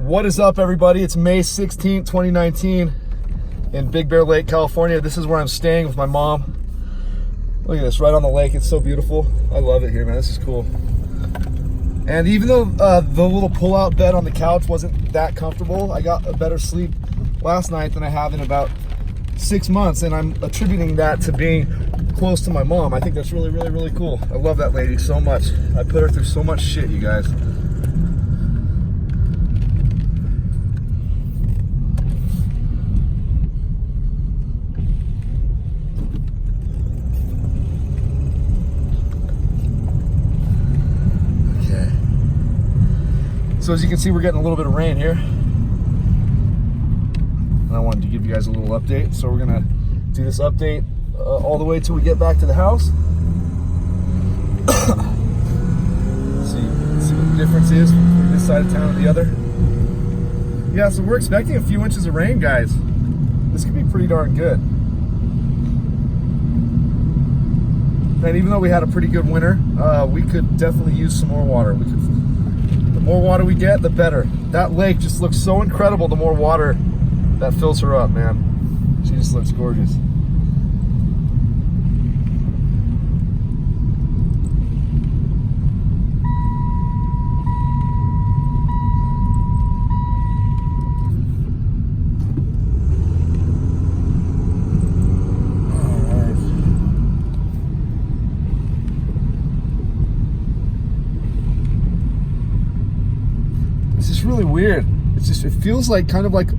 What is up, everybody? It's May 16th, 2019 in Big Bear Lake, California. This is where I'm staying with my mom. Look at this, right on the lake. It's so beautiful. I love it here, man. This is cool. And even though the little pull-out bed on the couch wasn't that comfortable, I got a better sleep last night than I have in about 6 months, and I'm attributing that to being close to my mom. I think that's really, really, really cool. I love that lady so much. I put her through so much shit, you guys. So as you can see, we're getting a little bit of rain here. And I wanted to give you guys a little update. So we're gonna do this update all the way till we get back to the house. see what the difference is from this side of town to the other. Yeah, so we're expecting a few inches of rain, guys. This could be pretty darn good. And even though we had a pretty good winter, we could definitely use some more water. The more water we get, the better. That lake just looks so incredible the more water that fills her up, man. She just looks gorgeous. Really weird. It feels like kind of like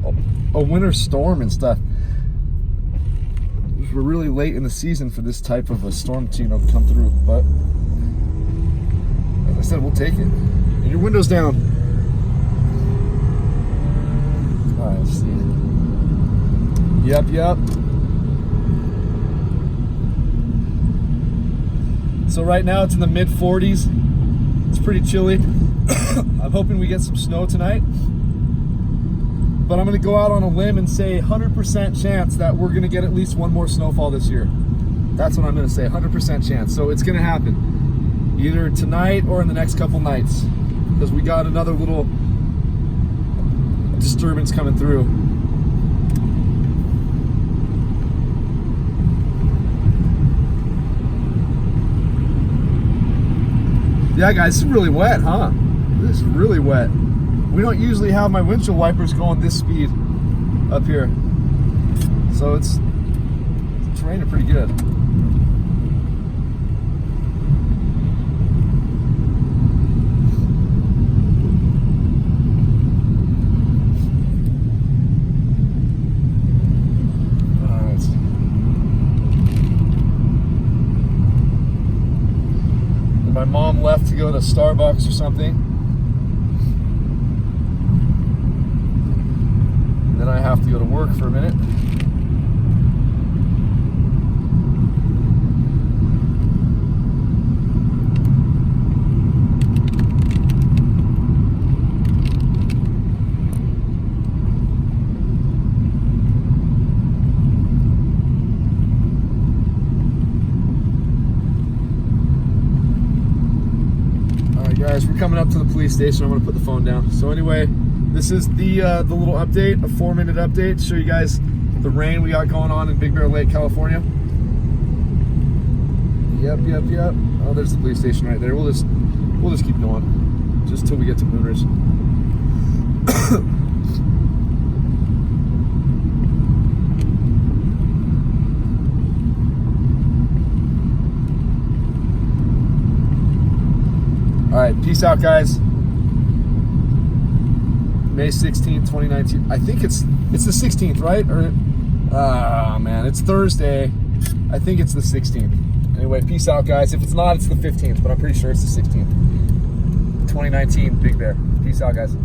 a winter storm and stuff. We're really late in the season for this type of a storm to, come through, but as I said, we'll take it. And your window's down. All right, let's see. Yep. So right now it's in the mid 40s. It's pretty chilly. I'm hoping we get some snow tonight, but I'm going to go out on a limb and say 100% chance that we're going to get at least one more snowfall this year. That's what I'm going to say, 100% chance. So it's going to happen either tonight or in the next couple nights, because we got another little disturbance coming through. Yeah, guys, this is really wet, huh? This is really wet. We don't usually have my windshield wipers going this speed up here. So it's raining pretty good. My mom left to go to Starbucks or something. And then I have to go to work for a minute. Guys, we're coming up to the police station. I'm gonna put the phone down. So anyway, this is the little update, a 4-minute update to show you guys the rain we got going on in Big Bear Lake, California. Yep. Oh, there's the police station right there. We'll just keep going just till we get to Moonridge. All right, peace out, guys. May 16th, 2019. I think it's the 16th, right? Or, man, it's Thursday. I think it's the 16th. Anyway, peace out, guys. If it's not, it's the 15th, but I'm pretty sure it's the 16th. 2019, Big Bear. Peace out, guys.